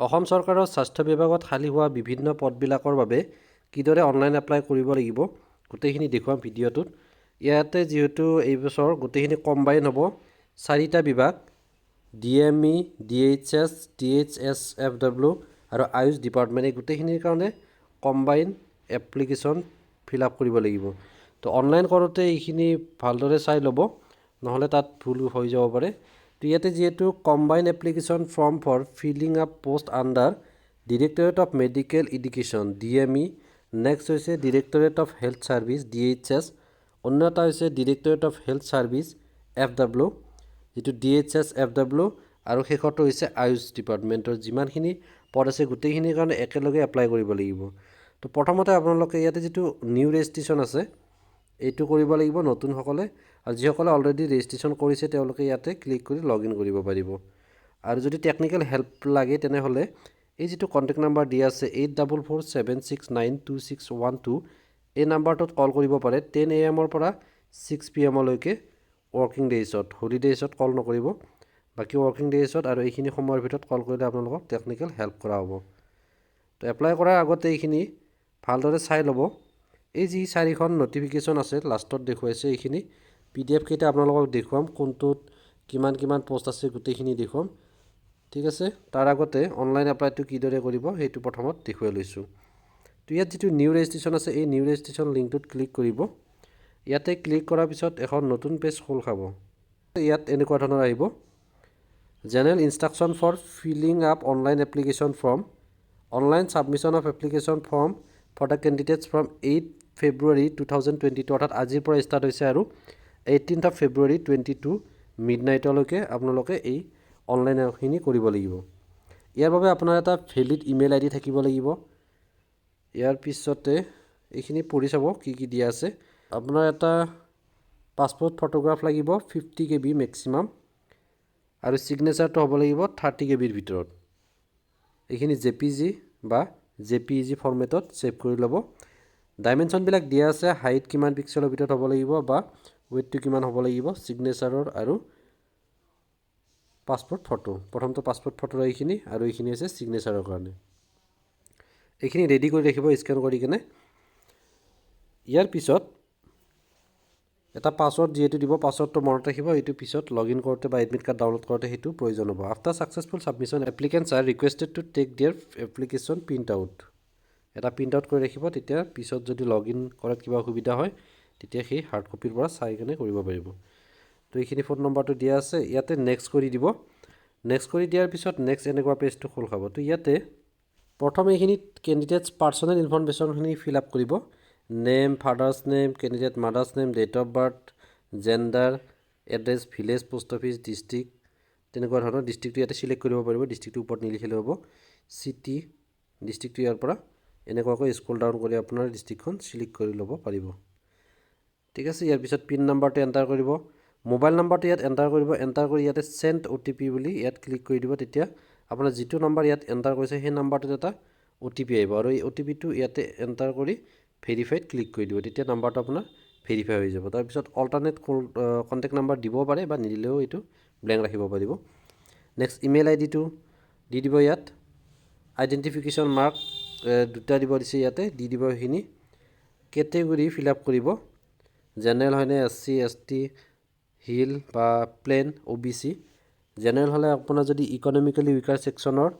অসম চৰকাৰৰ স্বাস্থ্য বিভাগত খালী হোৱা বিভিন্ন পদবিলাকৰ বাবে কিদৰে অনলাইন এপ্লাই কৰিব লাগিব গোটেইখিনি দেখুৱাম ভিডিঅ'টোত। ইয়াতে যিহেতু এইবছৰ গোটেইখিনি কম্বাইন হ'ব, 4টা বিভাগ DME, DHS, DHSFW আৰু আয়ুষ ডিপাৰ্টমেণ্ট, এই গোটেইখিনিৰ কাৰণে কম্বাইন এপ্লিকেশ্যন ফিল আপ কৰিব লাগিব। তো অনলাইন কৰোঁতে এইখিনি ভালদৰে চাই ল'ব, নহ'লে তাত ভুল হৈ যাব পাৰে। তো ইয়াতে যিহেতু combine application form for filling up post under directorate of medical education DME, next হৈছে directorate of health services DHS, অন্য এটা হৈছে directorate of health services FW, যিটো DHSFW, আৰু শেষৰটো হৈছে আয়ুষ ডিপাৰ্টমেণ্টৰ যিমানখিনি পদ আছে গোটেইখিনিৰ কাৰণে একেলগে এপ্লাই কৰিব লাগিব। তো প্ৰথমতে আপোনালোকে ইয়াতে যিটো নিউ ৰেজিষ্ট্ৰেশ্যন আছে এইটো কৰিব লাগিব নতুনসকলে, আৰু যিসকলে অলৰেডি ৰেজিষ্ট্ৰেশ্যন কৰিছে তেওঁলোকে ইয়াতে ক্লিক কৰি লগ ইন কৰিব পাৰিব। আৰু যদি টেকনিকেল হেল্প লাগে তেনেহ'লে এই যিটো কণ্টেক্ট নাম্বাৰ দিয়া আছে 8447692612, এই নাম্বাৰটোত কল কৰিব পাৰে 10 AM পৰা 6 PM লৈকে ৱৰ্কিং ডেইজত। হলিডেইজত কল নকৰিব, বাকী ৱৰ্কিং ডেইজত আৰু এইখিনি সময়ৰ ভিতৰত কল কৰিলে আপোনালোকক টেকনিকেল হেল্প কৰা হ'ব। তো এপ্লাই কৰাৰ আগতে এইখিনি ভালদৰে চাই ল'ব। এই যি 4খন নটিফিকেশ্যন আছে লাষ্টত দেখুৱাইছে, এইখিনি PDF কেইটা আপোনালোকক দেখুৱাম, কোনটোত কিমান কিমান পষ্ট আছে গোটেইখিনি দেখুৱাম, ঠিক আছে। তাৰ আগতে অনলাইন এপ্লাইটো কিদৰে কৰিব সেইটো প্ৰথমত দেখুৱাই লৈছোঁ। তো ইয়াত যিটো নিউ ৰেজিষ্ট্ৰেশ্যন আছে এই নিউ ৰেজিষ্ট্ৰেশ্যন লিংকটোত ক্লিক কৰিব। ইয়াতে ক্লিক কৰাৰ পিছত এখন নতুন পেজ খোল খাব। ইয়াত এনেকুৱা ধৰণৰ আহিব, general instruction for filling up online application form, online submission of application form for the candidates from 8 February 2022, অৰ্থাৎ আজিৰ পৰা ষ্টাৰ্ট হৈছে আৰু 18 February 2022 মিডনাইটলৈকে আপোনালোকে এই অনলাইনখিনি কৰিব লাগিব। ইয়াৰ বাবে আপোনাৰ এটা ভেলিড ইমেইল ID থাকিব লাগিব। ইয়াৰ পিছতে এইখিনি পঢ়ি চাব কি কি দিয়া আছে। আপোনাৰ এটা পাছপোৰ্ট ফটোগ্ৰাফ লাগিব 50 KB মেক্সিমাম, আৰু ছিগনেচাৰটো হ'ব লাগিব 30 KBৰ ভিতৰত। এইখিনি JPG বা JPEG ফৰ্মেটত ছেভ কৰি ল'ব। ডাইমেনশ্যনবিলাক দিয়া আছে, হাইট কিমান পিক্সেলৰ ভিতৰত হ'ব লাগিব বা ৱেইটটো কিমান হ'ব লাগিব, ছিগনেচাৰৰ আৰু পাছপোৰ্ট ফটো। প্ৰথমটো পাছপোৰ্ট ফটোৰ এইখিনি, আৰু এইখিনি হৈছে ছিগনেচাৰৰ কাৰণে। এইখিনি ৰেডি কৰি ৰাখিব স্কেন কৰি কিনে। ইয়াৰ পিছত এটা পাছৱৰ্ড যিহেতু দিব, পাছৱৰ্ডটো মনত ৰাখিব, এইটো পিছত লগ ইন কৰোঁতে বা এডমিট কাৰ্ড ডাউনলোড কৰোঁতে সেইটো প্ৰয়োজন হ'ব। After successful submission applicants are requested to take their application print out. এটা প্ৰিণ্ট আউট কৰি ৰাখিব, তেতিয়া পিছত যদি লগ ইন কৰাত কিবা অসুবিধা হয় তেতিয়া সেই হাৰ্ড কপিৰ পৰা চাই কিনে কৰিব পাৰিব। তো এইখিনি ফোন নম্বৰটো দিয়া আছে, ইয়াতে নেক্সট কৰি দিব। নেক্সট কৰি দিয়াৰ পিছত নেক্সট এনেকুৱা পেজটো খোল খাব। তো ইয়াতে প্ৰথমে এইখিনিত কেণ্ডিডেটছ পাৰ্চনেল ইনফৰমেশ্যনখিনি ফিল আপ কৰিব, name, father's name, candidate mother's name, date of birth, gender, address, village, post office, district, তেনেকুৱা ধৰণৰ। ডিষ্ট্ৰিক্টটো ইয়াতে চিলেক্ট কৰিব পাৰিব, ডিষ্ট্ৰিক্টটোৰ ওপৰত নিলিখিলে হ'ব। চিটি, ডিষ্ট্ৰিক্টটো ইয়াৰ পৰা এনেকুৱাকৈ স্ক্ৰল ডাউন কৰি আপোনাৰ ডিষ্ট্ৰিক্টখন চিলেক্ট কৰি ল'ব পাৰিব, ঠিক আছে। ইয়াৰ পিছত পিন নাম্বাৰটো এণ্টাৰ কৰিব, মোবাইল নাম্বাৰটো ইয়াত এণ্টাৰ কৰিব। এণ্টাৰ কৰি ইয়াতে চেণ্ড OTP বুলি ইয়াত ক্লিক কৰি দিব। তেতিয়া আপোনাৰ যিটো নাম্বাৰ ইয়াত এণ্টাৰ কৰিছে সেই নাম্বাৰটোত এটা OTP আহিব, আৰু এই OTPটো ইয়াতে এণ্টাৰ কৰি ভেৰিফাইড ক্লিক কৰি দিব। তেতিয়া নাম্বাৰটো আপোনাৰ ভেৰিফাই হৈ যাব। তাৰপিছত অল্টাৰনেট কণ্টেক্ট নাম্বাৰ দিব পাৰে বা নিদিলেও এইটো ব্লেংক ৰাখিব পাৰিব। নেক্সট ইমেইল IDটো দি দিব। ইয়াত আইডেণ্টিফিকেশ্যন মাৰ্ক দুটা দিব দিছে, ইয়াতে দি দিব সেইখিনি। কেটেগৰী ফিল আপ কৰিব, জেনেৰেল হয়নে, SC ST, হিল বা প্লেন, OBC। জেনেৰেল হ'লে আপোনাৰ যদি ইকনমিকেলি উইকাৰ ছেকশ্যনৰ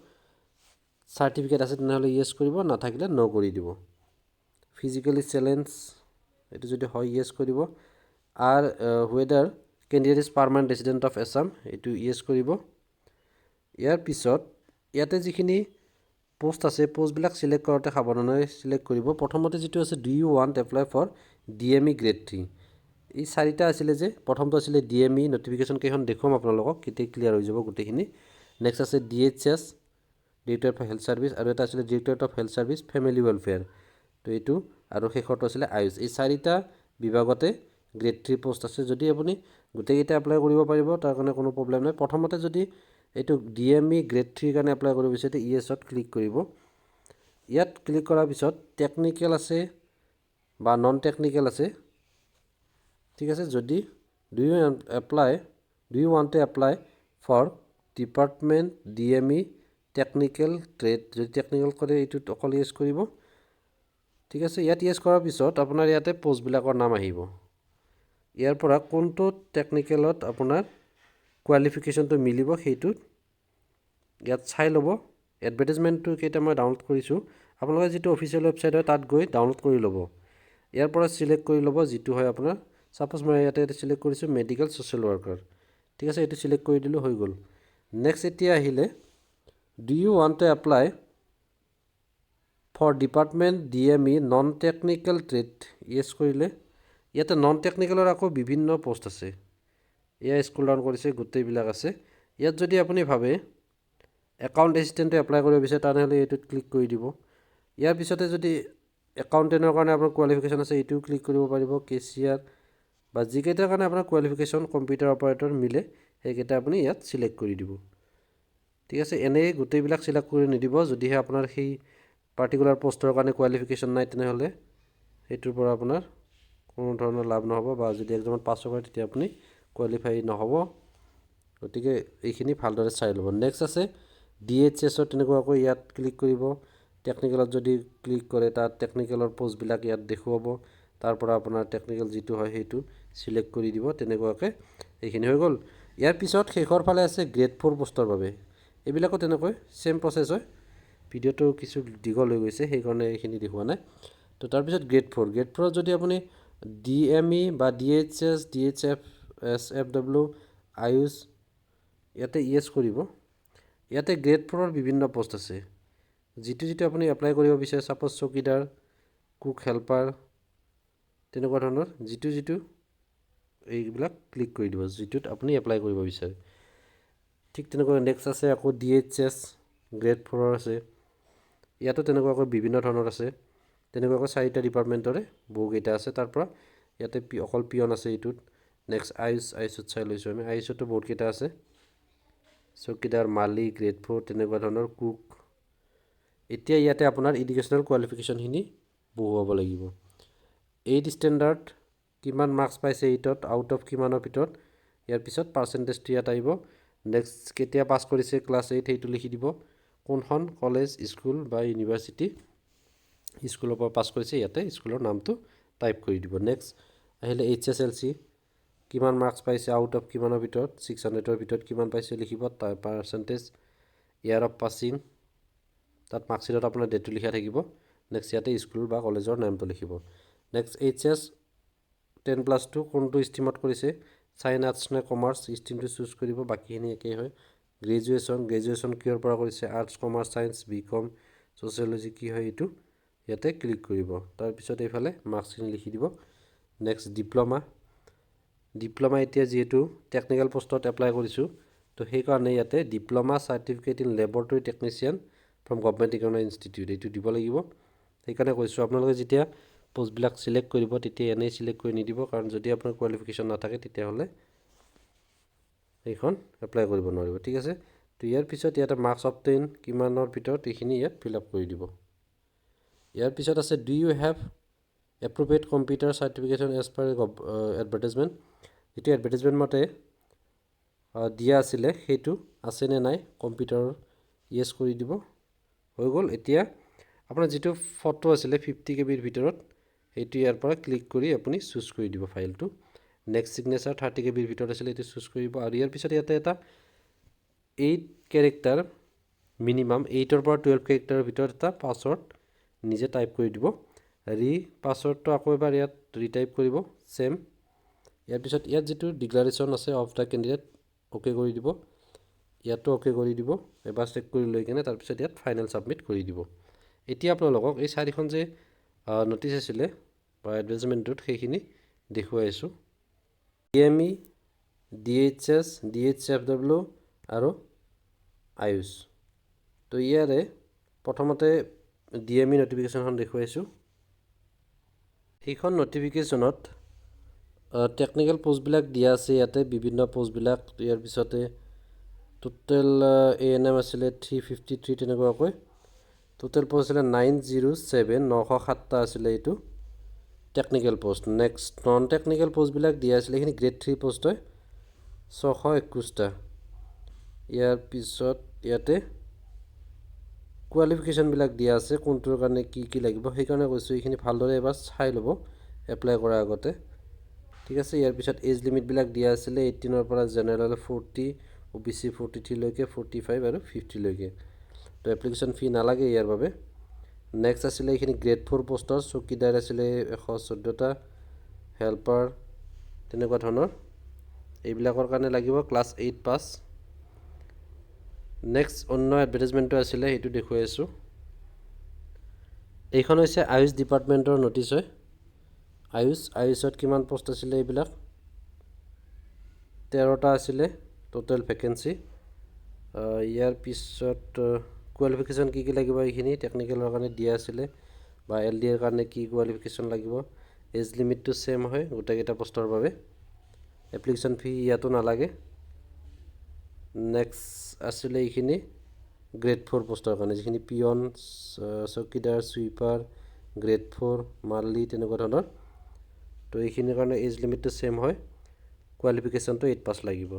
চাৰ্টিফিকেট আছে তেনেহ'লে য়েছ কৰিব, নাথাকিলে ন' কৰি দিব। ফিজিকেলি চেলেঞ্জ এইটো যদি হয় য়েছ কৰিব। আৰু weather candidate is permanent resident of Assam, এইটো য়েছ কৰিব। ইয়াৰ পিছত ইয়াতে যিখিনি পোষ্ট আছে পোষ্টবিলাক চিলেক্ট কৰোঁতে সাৱধানে চিলেক্ট কৰিব। প্ৰথমতে যিটো আছে do you want apply for DME grade 3, এই 4টা আছিলে যে, প্ৰথমটো আছিলে DME নটিফিকেশ্যন কেইখন দেখুৱাম আপোনালোকক, কেতিয়া ক্লিয়াৰ হৈ যাব গোটেইখিনি। নেক্সট আছে DHS directorate of health service, আৰু এটা আছিলে directorate of health service family welfare, তো এইটো, আৰু শেষৰটো আছিলে আয়ুষ। এই 4টা বিভাগতে গ্ৰেড 3 পোষ্ট আছে। যদি আপুনি গোটেইকেইটা এপ্লাই কৰিব পাৰিব, তাৰ কাৰণে কোনো প্ৰব্লেম নাই। প্ৰথমতে যদি এইটো DME গ্ৰেড 3 কাৰণে এপ্লাই কৰিব বিচাৰে ইয়েছত ক্লিক কৰিব। ইয়াত ক্লিক কৰাৰ পিছত টেকনিকেল আছে বা নন টেকনিকেল আছে, ঠিক আছে। যদি do you want to apply for department DME technical trade যদি টেকনিকেল কৰে এইটোত অকল ইউজ কৰিব ঠিক আছে ইয়াত ইউজ কৰাৰ পিছত আপোনাৰ ইয়াতে পোষ্টবিলাকৰ নাম আহিব ইয়াৰ পৰা কোনটো টেকনিকেলত আপোনাৰ কোৱালিফিকেশ্যনটো মিলিব সেইটোত ইয়াত চাই ল'ব এডভাৰটাইজমেণ্টটো কেইটা মই ডাউনলোড কৰিছোঁ আপোনালোকে যিটো অফিচিয়েল ৱেবছাইট হয় তাত গৈ ডাউনলোড কৰি ল'ব ইয়াৰ পৰা চিলেক্ট কৰি ল'ব যিটো হয় আপোনাৰ সাপোজ মই ইয়াতে চিলেক্ট কৰিছোঁ মেডিকেল সোশ্যাল ৱৰ্কাৰ ঠিক আছে এইটো চিলেক্ট কৰি দিলোঁ হৈ গ'ল নেক্সট এতিয়া আহিলে do you want to apply for department DME non technical trade yes কৰিলে ইয়াতে নন টেকনিকেলৰ আকৌ বিভিন্ন পোষ্ট আছে এয়া স্কুল ডাউন কৰিছে গোটেইবিলাক আছে ইয়াত যদি আপুনি ভাবে একাউণ্ট এছিষ্টেণ্টটো এপ্লাই কৰিব বিচাৰে তেনেহ'লে এইটোত ক্লিক কৰি দিব ইয়াৰ পিছতে যদি একাউণ্টেণ্টৰ কাৰণে আপোনাৰ কোৱালিফিকেশ্যন আছে এইটোও ক্লিক কৰিব পাৰিব কেচিয়াৰ বা যিকেইটাৰ কাৰণে আপোনাৰ কোৱালিফিকেশ্যন কম্পিউটাৰ অপাৰেটৰ মিলে সেইকেইটা আপুনি ইয়াত চিলেক্ট কৰি দিব ঠিক আছে এনেই গোটেইবিলাক চিলেক্ট কৰি নিদিব যদিহে আপোনাৰ সেই পাৰ্টিকুলাৰ পোষ্টৰ কাৰণে কোৱালিফিকেশ্যন নাই তেনেহ'লে সেইটোৰ পৰা আপোনাৰ কোনো ধৰণৰ লাভ নহ'ব বা যদি এক্সামত পাছ কৰে তেতিয়া আপুনি কোৱালিফাই নহ'ব গতিকে এইখিনি ভালদৰে চাই ল'ব নেক্সট আছে DHSৰ তেনেকুৱাকৈ ইয়াত ক্লিক কৰিব টেকনিকেলত যদি ক্লিক কৰে তাত টেকনিকেলৰ পোষ্টবিলাক ইয়াত দেখুৱাব তাৰ পৰা আপোনাৰ টেকনিকেল যিটো হয় সেইটো চিলেক্ট কৰি দিব তেনেকুৱাকৈ এইখিনি হৈ গ'ল ইয়াৰ পিছত শেষৰ ফালে আছে গ্ৰেড 4 পোষ্টৰ বাবে এইবিলাকো তেনেকৈ সেম প্ৰচেছ হয় ভিডিঅ'টো কিছু দীঘল হৈ গৈছে সেইকাৰণে এইখিনি দেখুওৱা নাই তো তাৰপিছত গ্ৰেড 4 যদি আপুনি DME বা DHS DHF SFW আয়ুষ ইয়াতে ইয়েছ কৰিব ইয়াতে গ্ৰেড 4ৰ বিভিন্ন পোষ্ট আছে যিটো আপুনি এপ্লাই কৰিব বিচাৰে সাপোজ চকীদাৰ কুক হেল্পাৰ তেনেকুৱা ধৰণৰ যিটো এইবিলাক ক্লিক কৰি দিব যিটোত আপুনি এপ্লাই কৰিব বিচাৰে ঠিক তেনেকৈ নেক্সট আছে আকৌ DHS গ্ৰেড 4ৰ আছে ইয়াতো তেনেকুৱাকৈ বিভিন্ন ধৰণৰ আছে তেনেকুৱাকৈ 4টা ডিপাৰ্টমেণ্টৰে বহুকেইটা আছে তাৰ পৰা ইয়াতে অকল পিয়ন আছে এইটোত নেক্সট আয়ুষত চাই লৈছোঁ আমি আয়ুষতো বহুতকেইটা আছে চকীদাৰ মালি গ্ৰেড 4 তেনেকুৱা ধৰণৰ কুক এতিয়া ইয়াতে আপোনাৰ এডুকেশ্যনেল কোৱালিফিকেশ্যনখিনি বহুৱাব লাগিব 8 ষ্টেণ্ডাৰ্ড কিমান মাৰ্কছ পাইছে 8ত আউট অফ কিমানৰ ভিতৰত ইয়াৰ পিছত পাৰ্চেণ্টেজটো ইয়াত আহিব নেক্সট কেতিয়া পাছ কৰিছে ক্লাছ 8 সেইটো লিখি দিব কোনখন কলেজ স্কুল বা ইউনিভাৰ্চিটি স্কুলৰ পৰা পাছ কৰিছে ইয়াতে স্কুলৰ নামটো টাইপ কৰি দিব নেক্সট আহিলে HSLC কিমান মাৰ্কছ পাইছে আউট অফ কিমানৰ ভিতৰত 600ৰ ভিতৰত কিমান পাইছে লিখিব তাৰ পাৰ্চেণ্টেজ ইয়াৰ অফ পাছিং তাত মাৰ্কশ্বিটত আপোনাৰ ডেটটো লিখা থাকিব নেক্সট ইয়াতে স্কুল বা কলেজৰ নামটো লিখিব নেক্সট HS 10+2 কোনটো ষ্ট্ৰীমত কৰিছে চাইন্স আৰ্টছ নে কমাৰ্চ ষ্ট্ৰীমটো চুজ কৰিব বাকীখিনি একেই হয় গ্ৰেজুৱেশ্যন কিহৰ পৰা কৰিছে arts commerce science BCom sociology কি হয় এইটো ইয়াতে ক্লিক কৰিব তাৰপিছত এইফালে মাৰ্কছখিনি লিখি দিব নেক্সট ডিপ্ল'মা এতিয়া যিহেতু টেকনিকেল পোষ্টত এপ্লাই কৰিছোঁ তো সেইকাৰণে ইয়াতে diploma certificate in laboratory technician from government economic institute এইটো দিব লাগিব সেইকাৰণে কৈছোঁ আপোনালোকে যেতিয়া পোষ্টবিলাক চিলেক্ট কৰিব তেতিয়া এনেই চিলেক্ট কৰি নিদিব কাৰণ যদি আপোনাৰ কোৱালিফিকেশ্যন নাথাকে তেতিয়াহ'লে এইখন এপ্লাই কৰিব নোৱাৰিব ঠিক আছে তো ইয়াৰ পিছত ইয়াতে মাৰ্কছ অবটেইন কিমানৰ ভিতৰত এইখিনি ইয়াত ফিল আপ কৰি দিব ইয়াৰ পিছত আছে do you have appropriate computer certification as per advertisement যিটো এডভাৰটাইজমেণ্ট মতে দিয়া আছিলে সেইটো আছেনে নাই কম্পিউটাৰৰ ইয়েছ কৰি দিব হৈ গ'ল এতিয়া আপোনাৰ যিটো ফটো আছিলে 50 KB ভিতৰত সেইটো ইয়াৰ পৰা ক্লিক কৰি আপুনি চুজ কৰি দিব ফাইলটো নেক্সট ছিগনেচাৰ 30 KB ভিতৰত আছিলে এইটো চুজ কৰিব আৰু ইয়াৰ পিছত ইয়াতে এটা 8 কেৰেক্টাৰ মিনিমাম 8ৰ পৰা 12 কেৰেক্টাৰৰ ভিতৰত এটা পাছৱৰ্ড নিজে টাইপ কৰি দিব পাছৱৰ্ডটো আকৌ এবাৰ ইয়াত ৰিটাইপ কৰিব সেম ইয়াৰ পিছত ইয়াত যিটো ডিক্লাৰেশ্যন আছে অফ দ্য কেণ্ডিডেট অ'কে কৰি দিব ইয়াতো অ'কে কৰি দিব এবাৰ চেক কৰি লৈ কিনে তাৰপিছত ইয়াত ফাইনেল ছাবমিট কৰি দিব এতিয়া আপোনালোকক এই 4খন যে নটিচ আছিলে বা এডভাৰটাইজমেণ্টটোত সেইখিনি দেখুৱাই আছোঁ DME DHS DHFW আৰু আয়ুষ তো ইয়াৰে প্ৰথমতে DME নটিফিকেশ্যনখন দেখুৱাইছোঁ সেইখন নটিফিকেশ্যনত টেকনিকেল পোষ্টবিলাক দিয়া আছে ইয়াতে বিভিন্ন পোষ্টবিলাক ইয়াৰ পিছতে টোটেল ANM আছিলে 353 তেনেকুৱাকৈ টোটেল পোষ্ট আছিলে 907 907টা আছিলে এইটো technical post next non technical পোষ্টবিলাক দিয়া আছিলে এইখিনি গ্ৰেড 3 পোষ্ট হয় 621টা ইয়াৰ পিছত ইয়াতে কোৱালিফিকেশ্যনবিলাক দিয়া আছে কোনটোৰ কাৰণে কি লাগিব সেইকাৰণে কৈছোঁ এইখিনি ভালদৰে এবাৰ চাই ল'ব এপ্লাই কৰাৰ আগতে ঠিক আছে। ইয়াৰ পিছত এজ লিমিটবিলাক দিয়া আছিলে 18ৰ পৰা জেনেৰেল 40 OBC 43 লৈকে 45 আৰু 50 লৈকে তো এপ্লিকেশ্যন ফি নালাগে ইয়াৰ বাবে। নেক্সট আছিলে এইখিনি গ্ৰেড 4 পোষ্টৰ চকীদাৰ আছিলে 114টা হেল্পাৰ তেনেকুৱা ধৰণৰ এইবিলাকৰ কাৰণে লাগিব ক্লাছ 8 পাছ। নেক্সট অন্য এডভাৰটাইজমেণ্টটো আছিলে সেইটো দেখুৱাই আছোঁ। এইখন হৈছে আয়ুষ ডিপাৰ্টমেণ্টৰ নটিচ হয়। আয়ুষত কিমান পোষ্ট আছিলে এইবিলাক 13টা আছিলে টোটেল ভেকেঞ্চি। ইয়াৰ পিছত কোৱালিফিকেশ্যন কি লাগিব এইখিনি টেকনিকেলৰ কাৰণে দিয়া আছিলে বা LD-ৰ কাৰণে কি কোৱালিফিকেশ্যন লাগিব। এজ লিমিটটো ছেম হয় গোটেইকেইটা পোষ্টৰ বাবে। এপ্লিকেশ্যন ফি ইয়াতো নালাগে। নেক্সট আছিলে এইখিনি গ্ৰেড 4 পোষ্টৰ কাৰণে যিখিনি পিয়ন চকীদাৰ চুইপাৰ গ্ৰেড 4 মালি তেনেকুৱা ধৰণৰ তো এইখিনিৰ কাৰণে এজ লিমিটটো ছেম হয় কোৱালিফিকেশ্যনটো 8 পাছ লাগিব।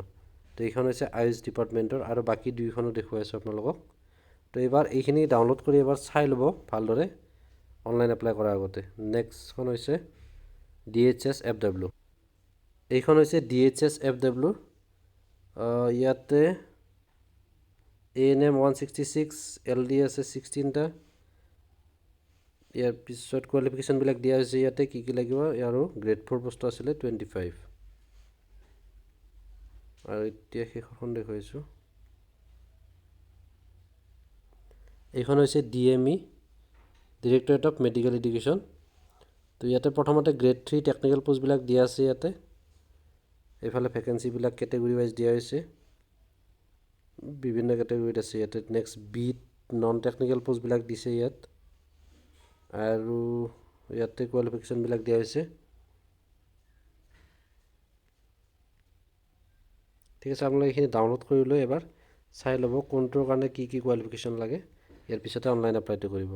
তো এইখন হৈছে আয়ুষ ডিপাৰ্টমেণ্টৰ আৰু বাকী দুইখনো দেখুৱাই আছোঁ আপোনালোকক। তো এইবাৰ এইখিনি ডাউনলোড কৰি এবাৰ চাই ল'ব ভালদৰে অনলাইন এপ্লাই কৰাৰ আগতে। নেক্সটখন হৈছে DHS FW। এইখন হৈছে DHS FW। ইয়াতে ANM 166 LD আছে 16টা। ইয়াৰ পিছত কোৱালিফিকেশ্যনবিলাক দিয়া হৈছে ইয়াতে কি লাগিব আৰু গ্ৰেড 4 পোষ্ট আছিলে 25 আৰু এতিয়া শেষৰখন দেখুৱাইছোঁ। এইখন হৈছে DME directorate of medical education. তো ইয়াতে প্ৰথমতে গ্ৰেড 3 টেকনিকেল পোষ্টবিলাক দিয়া আছে ইয়াতে। এইফালে ভেকেঞ্চিবিলাক কেটেগৰী ৱাইজ দিয়া হৈছে বিভিন্ন কেটেগৰীত আছে ইয়াতে। নেক্সট বিট নন টেকনিকেল পোষ্টবিলাক দিছে ইয়াত আৰু ইয়াতে কোৱালিফিকেশ্যনবিলাক দিয়া হৈছে ঠিক আছে। আপোনালোকে এইখিনি ডাউনলোড কৰি লৈ এবাৰ চাই ল'ব কোনটোৰ কাৰণে কি কোৱালিফিকেশ্যন লাগে। ইয়াৰ পিছতে অনলাইন এপ্লাইটো কৰিব।